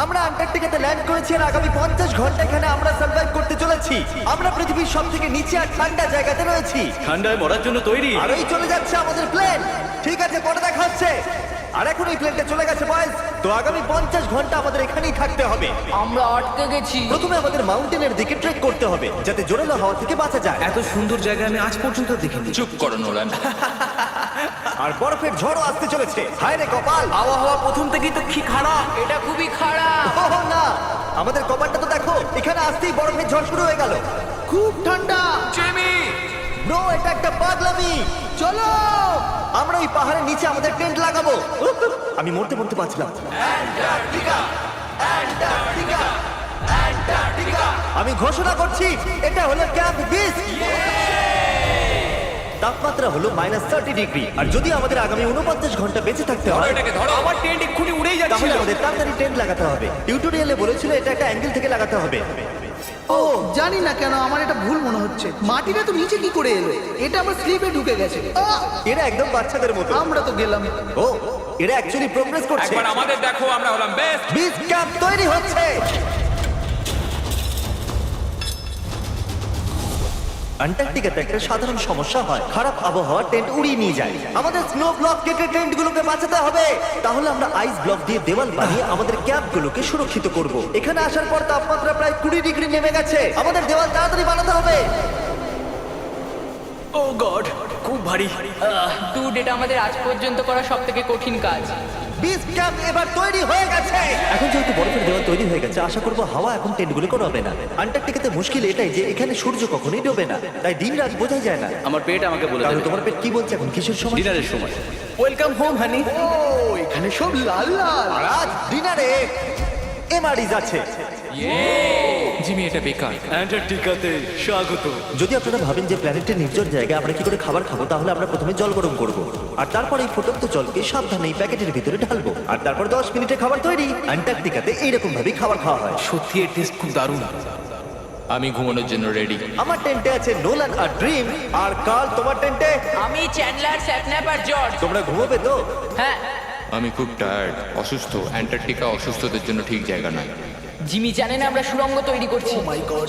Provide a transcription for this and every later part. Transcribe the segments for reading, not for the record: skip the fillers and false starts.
আমরা আন্টার্কটিকাতে ল্যান্ড করেছি আর আগামী 50 ঘন্টা এখানে আমরা সার্ভাইভ করতে চলেছি। আমরা পৃথিবীর সবথেকে নিচে আর ঠান্ডা জায়গাতে রয়েছি। ঠান্ডায় মরার জন্য তৈরি। আর এই চলে যাচ্ছে আমাদের প্লেন। ঠিক আছে, পরে দেখা হচ্ছে। আর এখন এই প্লেনটা চলে গেছে বয়েজ। তো আগামী 50 ঘন্টা আমাদের এখানেই থাকতে হবে। আমরা আটকে গেছি। প্রথমে আমাদের মাউন্টেনের দিকে ট্রেক করতে হবে যাতে জোরালো হাওয়া থেকে বাঁচা যায়। এত সুন্দর জায়গা আমি আজ পর্যন্ত দেখিনি। চুপ করো নোলান। আর বরফের ঝড়ও আসতে চলেছে। হায় রে কপাল! আবহাওয়া প্রথম থেকেই তো কি খারাপ। এটা খুবই খারাপ। ওহ না, আমাদের কপালটা তো দেখো, এখানে আসতেই বরফের ঝড় শুরু হয়ে গেল। খুব ঠান্ডা। জিমি, ব্রো, এটা একটা পাগলামি। চলো আমরা এই পাহাড়ের নিচে আমাদের টেন্ট লাগাবো। আমি মরতে মরতে পারছিলাম। আমি ঘোষণা করছি, এটা হলো ক্যাম্প বিচ। তাপমাত্রা হলো -30 ডিগ্রি। আর যদি আমাদের আগামী 49 ঘন্টা বেঁচে থাকতে হয়, এটাকে ধরো। আমার টেন্ট এক্ষুনি উড়েই তাহলে যাচ্ছিল। আমাদের তাড়াতাড়ি টেন্ট লাগাতে হবে। টিউটোরিয়ালে বলেছিল এটা একটা অ্যাঙ্গেল থেকে লাগাতে হবে। ও জানি না কেন আমার এটা ভুল মনে হচ্ছে। মাটিটা তো নিচে কি করে এলো? এটা আমার স্লিপে ঢুকে গেছে। এরা একদম বাচ্চাদের মতো। আমরা তো গেলাম। ও, এরা অ্যাকচুয়ালি প্রোগ্রেস করছে। একবার আমাদের দেখো, আমরা হলাম বেস্ট। বিচ ক্যাম্প তৈরি হচ্ছে। আন্টার্কটিকাতে একটা সাধারণ সমস্যা হয়, খারাপ আবহাওয়া টেন্ট উড়িয়ে নিয়ে যায়। আমাদের স্নো ব্লক কেটে টেন্টগুলোকে বাঁচাতে হবে। তাহলে আমরা আইস ব্লক দিয়ে দেওয়াল বানিয়ে আমাদের ক্যাম্পগুলোকে সুরক্ষিত করব। এখানে আসার পর তাপমাত্রা প্রায় 20 ডিগ্রি নেমে গেছে। আমাদের দেওয়াল তাড়াতাড়ি বানাতে হবে। ও গড, খুব ভারী। ডুড, এটা আমাদের আজ পর্যন্ত করা সব থেকে কঠিন কাজ। বিচ ক্যাম্প এবার তৈরি হয়ে গেছে। এখন যেহেতু বরফের দেওয়াল তৈরি হয়ে গেছে, আশা করবো হাওয়া এখন টেন্টগুলো করবে না। আন্টার্কটিকাতে মুশকিল এটাই যে এখানে সূর্য কখনোই ডোবে না, তাই দিন রাত বোঝা যায় না। আমার পেট আমাকে বলে তাহলে দেবে তোমার পেট কি বলছে এখন? কিসের সময়? ডিনারের সময়। Welcome home honey. ও এখানে সব লাল লাল। আর আজ ডিনারে এমআরইজ আছে। জিমি, এটা বেকার। অ্যান্টার্কটিকাতে স্বাগত। যদি আপনারা ভাবেন যে প্ল্যানেটের নির্জন জায়গায় আমরা কি করে খাবার খাবো, তাহলে আমরা প্রথমে জল গরম করব, আর তারপর এই ফুটন্ত জলকে সাবধানে এই প্যাকেটের ভিতরে ঢালবো, আর তারপর 10 মিনিটে খাবার তৈরি। আন্টার্কটিকাতে এইরকম ভাবেই খাবার খাওয়া হয়। সত্যি এর টেস্ট খুব দারুণ। আমি ঘুমানোর জন্য রেডি। আমার টেন্টে আছে নোলান আর ড্রিম। আর কাল, তোমার টেন্টে আমি চ্যান্ডলার, স্যাপন্যাপ আর জর্জ। তোমরা ঘুমোবে তো? হ্যাঁ। আমি খুব টায়ার্ড, অসুস্থ। অ্যান্টার্কটিকা অসুস্থদের জন্য ঠিক জায়গা নয়। জিমি জানে না আমরা সুড়ঙ্গ তৈরি করছি।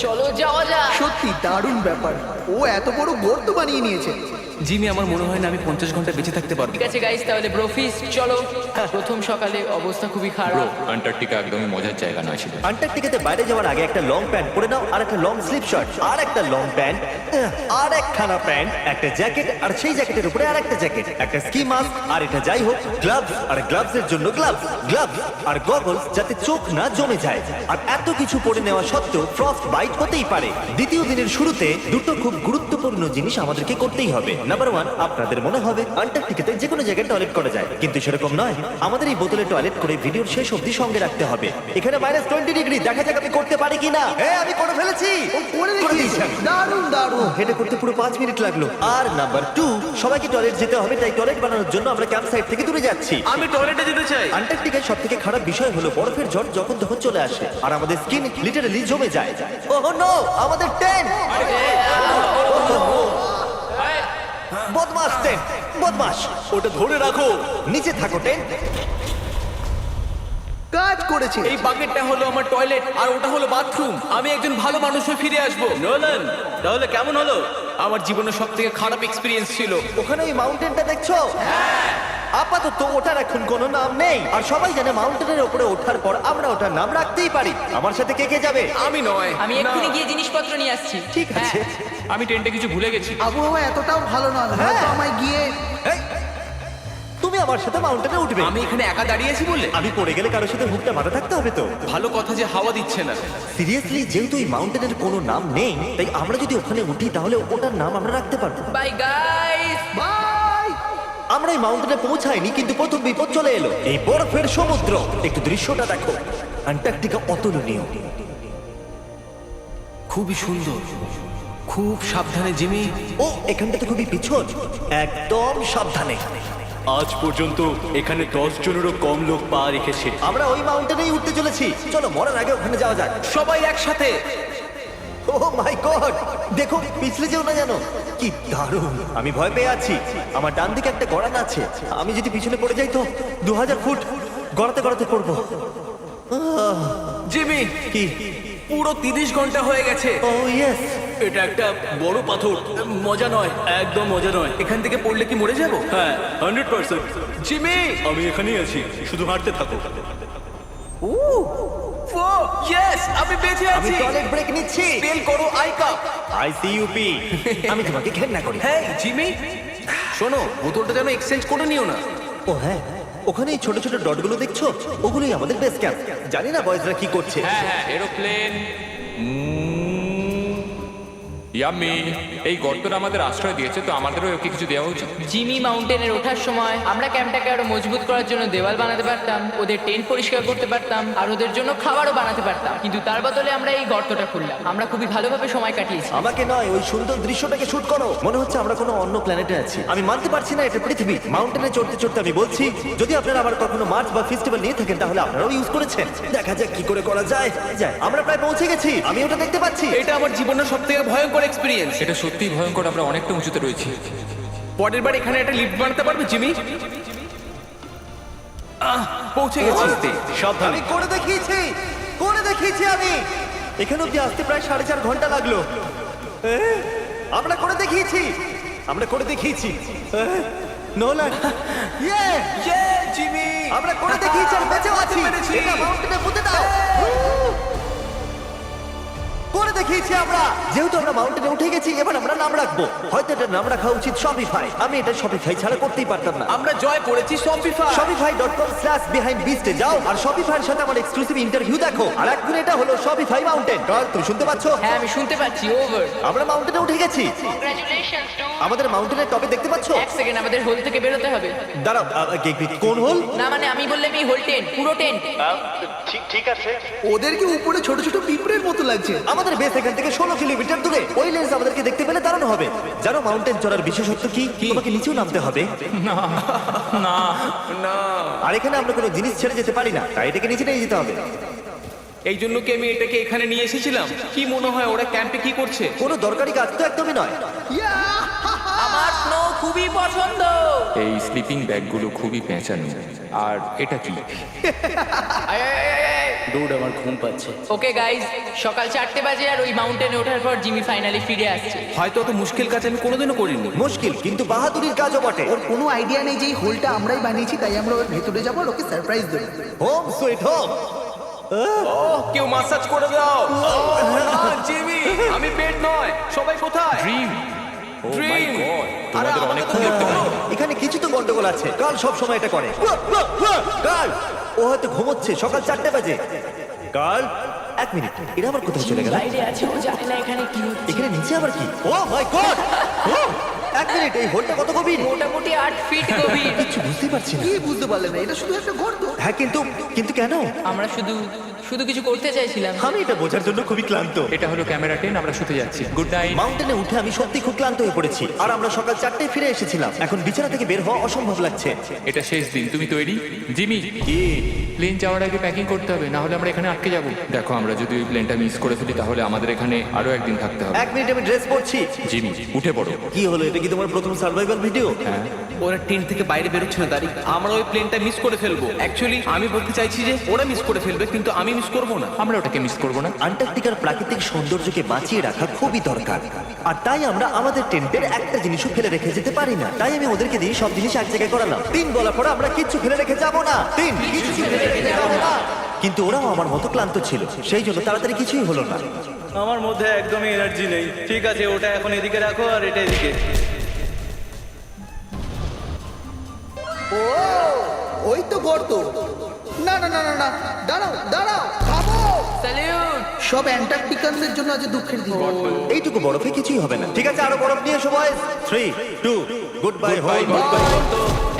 চলো যাওয়া যাক। সত্যি দারুণ ব্যাপার। ও এত বড় গর্ত বানিয়ে নিয়েছে। জিমি, আমার মনে হয় না আমি 50 ঘন্টা বেঁচে থাকতে পারবো। ঠিক আছে গাইস, তাহলে ব্রোফিস চলো। প্রথম সকালে অবস্থা খুবই ব্রো, খারাপ। অ্যান্টার্কটিকা একদমই মজার জায়গা নয় ছিল। আন্টার্কটিকাতে বাইরে যাওয়ার আগে একটা লং প্যান্ট পরে নাও, আর একটা লং স্লিভ শার্ট, আর একটা লং প্যান্ট, আর একখানা প্যান্ট, একটা জ্যাকেট, আর সেই জ্যাকেটের উপরে আর একটা জ্যাকেট, একটা স্কি মাস্ক, আর এটা যাই হোক গ্লাভস, আর গ্লাভস এর জন্য গ্লাভস, আর গগলস যাতে চোখ না জমে যায়। আর এত কিছু পরে নেওয়া সত্ত্বেও ফ্রস্ট বাইট হতেই পারে। দ্বিতীয় দিনের শুরুতে দুটো খুব গুরুত্বপূর্ণ জিনিস আমাদেরকে করতেই হবে। নাম্বার 1, আপনাদের মনে হবে আন্টার্কটিকাতে যে কোনো জায়গায় টয়লেট করা যায়, কিন্তু সেরকম নয়। আমাদের এই বোতলে টয়লেট করে ভিডিওর শেষ অবধি সঙ্গে রাখতে হবে। এখানে -20 ডিগ্রি, দেখা যাক আমি করতে পারি কিনা। আমি করে ফেলেছি। ও করে দিয়েছি। দিয়েছে। দারুণ দারুণ। হেঁটে করতে পুরো 5 মিনিট লাগলো। আর নাম্বার 2, সবাইকে টয়লেট যেতে হবে, তাই টয়লেট বানানোর জন্য আমরা ক্যাম্প সাইট থেকে দূরে যাচ্ছি। আমি টয়লেটে যেতে চাই। আন্টার্কটিকার সব থেকে খারাপ বিষয় হলো বরফের ঝড় যখন তখন চলে আসে, আর আমাদের স্কিন লিটারালি জমে যায়। ওহ নো, আমাদের টেন্ট! বদমাস টেন্ট, বদমাস! ওটা ধরে রাখো। নিচে থাকো টেন্ট। কাজ করেছে। এই বাকেটটা হলো আমার টয়লেট, আর ওটা হলো বাথরুম। আমি একজন ভালো মানুষ হয়ে ফিরে আসবো। নোলান, তাহলে কেমন হলো? আমার জীবনের সব থেকে খারাপ এক্সপিরিয়েন্স ছিল। ওখানে ওই মাউন্টেনটা দেখছো? আপাতত ওটার এখন কোনো নাম নেই, আর সবাই জানে মাউন্টেনের উপরে ওঠার পর আমরা ওটার নাম রাখতেই পারি। আমার সাথে কে কে যাবে? আমি নয়। আমি এক্ষুনি গিয়ে জিনিসপত্র নিয়ে আসছি। ঠিক আছে। আমি টেন্টে কিছু ভুলে গেছি। আবহাওয়া এতটাও ভালো নয়, হয়তো আমায় গিয়ে। এই, তুমি আমার সাথে মাউন্টেনে উঠবে। আমি এখানে একা দাঁড়িয়েছি বলে? আমি পড়ে গেলে কারোর সাথে মুখটা বাঁধা থাকতে হবে তো। ভালো কথা যে হাওয়া দিচ্ছে না। সিরিয়াসলি, যেহেতু এই মাউন্টেনের কোনো নাম নেই, তাই আমরা যদি ওখানে উঠি তাহলে ওটার নাম আমরা রাখতে পারবো। Bye guys. বাই। আমরা এই মাউন্টেনে পৌঁছাইনি, কিন্তু প্রথম বিপদ চলে এলো। এই বরফের সমুদ্র, একটু দৃশ্যটা দেখো। আন্টার্কটিকা অতুলনীয়। খুবই সুন্দর। খুব সাবধানে জিমি। ও, এখানটা তো খুবই পিছল। একদম সাবধানে। আজ পর্যন্ত এখানে 10 জনেরও কম লোক পা রেখেছে। আমরা ওই মাউন্টেনেই উঠতে চলেছি। চলো মরার আগে ওখানে যাওয়া যাক। সবাই একসাথে। ও মাই গড, দেখো পিছলে যেও না জানো। কি দারুণ! আমি ভয় পেয়ে আছি। আমার ডান দিকে একটা গড়ান আছে, আমি যদি পিছনে পড়ে যাই তো 2000 ফুট গড়াতে গড়াতে পড়বো। জিমি, কি? পুরো 30 ঘন্টা হয়ে গেছে। ও ইয়েস। এটা একটা বড় পাথর, মজা নয়, একদম মজা নয়। এখান থেকে পড়লে কি মরে যাব? হ্যাঁ 100%। জিমি, আমি এখানেই আছি, শুধু হাঁটতে থাকো। ও ইয়েস, আমি বেঁচে আমি আছি। টয়লেট ব্রেক নিচ্ছি। স্পেল করো আই কাপ। আইসিইউপি। আমি তোমাকে ঘেন্না করি। হ্যাঁ জিমি, শোনো, বোতলটা যেন এক্সচেঞ্জ করে নিও না। ও হ্যাঁ, ওখানে এই ছোট ছোট ডটগুলো দেখছো, ওগুলোই আমাদের বেস ক্যাম্প। জানি না বয়েজরা কি করছে। হ্যাঁ হ্যাঁ, এরোপ্লেন। ইয়াম্মি, এই গর্তটা আমাদের আশ্রয় দিয়েছে, তো আমাদেরও ওকে কিছু দেওয়া উচিত। জিমি মাউন্টেনের ওঠার সময় আমরা ক্যাম্পটাকে আরো মজবুত করার জন্য দেওয়াল বানাতে পারতাম, ওদের টেন্ট পরিষ্কার করতে পারতাম, আর ওদের জন্য খাবারও বানাতে পারতাম। কিন্তু তার বদলে আমরা এই গর্তটা খুললাম। আমরা খুবই ভালোভাবে সময় কাটিয়েছি। আমাকে নয়, ওই সুন্দর দৃশ্যটাকে শুট করো। মনে হচ্ছে আমরা কোনো অন্য প্ল্যানেটে আছি। আমি মানতে পারছি না এটা পৃথিবী। মাউন্টেনে চড়তে চড়তে আমি বলছি, যদি আপনারা আবার কখনো মার্চ বা ফেস্টিভ্যাল নিয়ে থাকেন তাহলে আপনারাও ইউজ করেছেন। দেখা যাক কি করে করা যায়। আমরা প্রায় পৌঁছে গেছি, আমি ওটা দেখতে পাচ্ছি। এটা আমার জীবনের সবথেকে ভয়ঙ্কর এক্সপেরিয়েন্স। এটা সত্যিই ভয়ঙ্কর, আমরা অনেকটা উঁচুতে রয়েছি। পরের বার এখানে একটা লিফট বানাতে পারবে জিমি? পৌঁছে গেছি। আমি করে দেখিয়েছি আমি। এখানে অব্দি আসতে প্রায় 4.5 ঘন্টা লাগলো। আমরা করে দেখিয়েছি। নোলান, ইয়ে! জিমি, আমরা করে দেখিয়েছি আর বেঁচেও আছি। পেরেছি। এটা মাউন্টেনে পুঁতে দাও। করে দেখিয়েছি আমরা। যেহেতু আমরা মাউন্টেনে উঠে গেছি, এবার আমরা নাম রাখবো। হয়তো এটার নাম রাখা উচিত শপিফাই। আমি এটা শপিফাই ছাড়া করতেই পারতাম না। আমরা জয় করেছি শপিফাই। shopify.com/behindbeast এ যাও আর শপিফাইয়ের সাথে আমার এক্সক্লুসিভ ইন্টারভিউ দেখো। আর এখন এটা হলো শপিফাই মাউন্টেন। কাল তুমি শুনতে পাচ্ছো? হ্যাঁ আমি শুনতে পাচ্ছি। ওভার। আমরা মাউন্টেনে উঠে গেছি। Congratulations to. আমাদের মাউন্টেনের টপে দেখতে পাচ্ছো? এক সেকেন্ড, আমাদের হোল থেকে বেরোতে হবে। দাঁড়াও, কোন হোল? না মানে আমি বললাম এই হোল টেন্ট, পুরো টেন্ট। ঠিক আছে। ওদেরকে উপরে ছোট ছোট পিঁপড়ের মতো লাগছে। আমাদের বেস এখান থেকে 16 কিলোমিটার দূরে। ওই লেন্স আমাদেরকে দেখতে পেলে দাঁড়ানো হবে। জানো মাউন্টেন চড়ার বিশেষত্ব কি? তোমাকে নিচেও নামতে হবে। না, আর এখানে আমরা কোনো জিনিস ছেড়ে যেতে পারি না, তাই এটাকে নিচে নিয়ে যেতে হবে। এই জন্য কি আমি এটাকে এখানে নিয়ে এসেছিলাম? কি মনে হয় ওরা ক্যাম্পে কি করছে? কোনো দরকারি কাজ তো একদমই নয়। আমার স্নো খুবই পছন্দ। এই স্লিপিং ব্যাগগুলো খুবই পেঁচানো। আর এটা কি? ডুড, আমার ঘুম পাচ্ছে। ওকে গাইস, সকাল 4টে বাজে আর ওই মাউন্টেনে ওঠার পর জিমি ফাইনালি ফিরে আসছে। হয়তো অত মুশকিল কাজ আমি কোনোদিনও করিনি। মুশকিল কিন্তু বাহাদুরির কাজও বটে। ওর কোনো আইডিয়া নেই যে এই হোলটা আমরাই বানিয়েছি, তাই আমরা ওর ভেতরে যাবো আর ওকে সারপ্রাইজ দেবো। Home sweet home. কেউ মাসাজ করে দাও। জিমি, আমি পেট নয়। সবাই কোথায়? ড্রিম। ও মাই Dream! গড, আরে তোমাদের আমাকে অনেকক্ষণ তো দেখতে দেখো। পাই। এখানে কিছু তো গন্ডগোল আছে। কাল সব সময় এটা করে। কাল ও হয়তো ঘুমোচ্ছে। সকাল 4টে বাজে। কাল 1 মিনিট, এরা আবার কোথায় চলে গেল? বাইরে আছে, ও জানে না এখানে কি হচ্ছে। এখানে নিচে আবার কি? ও মাই গড! 1 মিনিট, এই হোলটা কত গভীর? মোটামুটি 8 ফিট গভীর। কিছু বুঝতেই পারছি না। কি বুঝতে পারলে না? এটা শুধু একটা গর্ত। হ্যাঁ কিন্তু কেন? আমরা শুধু কিছু করতে চাইছিলাম। আমি এটা বোঝার জন্য খুবই ক্লান্ত। এটা হলো ক্যামেরা 10, আমরা শুতে যাচ্ছি। Good night. মাউন্টেনে উঠে আমি সত্যি খুব ক্লান্ত হয়ে পড়েছি। আর আমরা সকাল 4টায় ফিরে এসেছিলাম। এখন বিছানা থেকে বের হওয়া অসম্ভব লাগছে। এটা শেষ দিন, তুমি তৈরি? জিমি, কি? প্লেন যাওয়ার আগে প্যাকিং করতে হবে, না হলে আমরা এখানে আটকে যাব। দেখো, আমরা যদি ওই প্লেনটা মিস করে ফেলি তাহলে আমাদের এখানে আরো একদিন থাকতে হবে। 1 মিনিট, আমি ড্রেস পরছি। জিমি, উঠে পড়ো। কি হলো? এটা কি তোমার প্রথম সার্ভাইভাল ভিডিও? হ্যাঁ, ওরা টেন্ট থেকে বাইরে বেরোচ্ছে না দাঁড়ি। আমরা ওই প্লেনটা মিস করে ফেলবো। অ্যাকচুয়ালি আমি বলতে চাইছি যে ওরা মিস করে ফেলবে, কিন্তু আমি মিস করবো না। আমরা ওটাকে মিস করবো না। আন্টার্কটিকার প্রাকৃতিক সৌন্দর্যকে বাঁচিয়ে রাখা খুবই দরকার। আর তাই আমরা আমাদের টেন্টের একটা জিনিসও ফেলে রেখে যেতে পারি না। তাই আমি ওদেরকে দিয়ে সব জিনিস এক জায়গায় করালাম। 3 বলার পর আমরা কিচ্ছু ফেলে রেখে যাবো না। 3 কিছু ফেলে রেখে যাবো না। কিন্তু ওরাও আমার মতো ক্লান্ত ছিল, সেই জন্য তাড়াতাড়ি কিছুই হলো না। আমার মধ্যে একদমই এনার্জি নেই। ঠিক আছে, ওটা এখন এদিকে রাখো আর এটা এদিকে। ওই তো গর্ত। না না না না না, দাঁড়াও দাঁড়াও, থামো। স্যালিউট। সব অ্যান্টার্কটিকানদের জন্য আজ দুঃখের দিন। এইটুকু বরফে কিছুই হবে না। ঠিক আছে, আরো বরফ নিয়ে এসো বয়েজ। 3 2 good bye whole.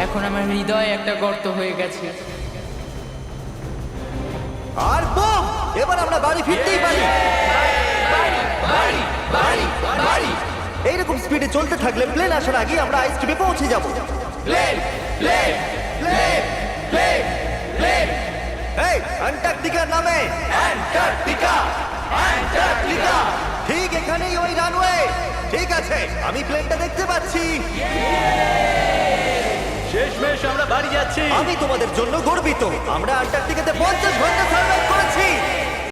এখন আমার হৃদয় একটা গর্ত হয়ে গেছে। আর বুম! এবার আমরা বাড়ি ফিরতেই পারি। এইরকম স্পিডে চলতে থাকলে প্লেন আসার আগে আমরা আইস ক্রিমে পৌঁছে যাব। এই অ্যান্টার্কটিকার নামে অ্যান্টার্কটিকা। ঠিক এখানেই ওই রানওয়ে। ঠিক আছে, আমি প্লেনটা দেখতে পাচ্ছি। শেষমেশ আমরা বাড়ি যাচ্ছি। আমি তোমাদের জন্য গর্বিত। আমরা আন্টার্কটিকাতে 50 ঘন্টা সার্ভাইভ করেছি।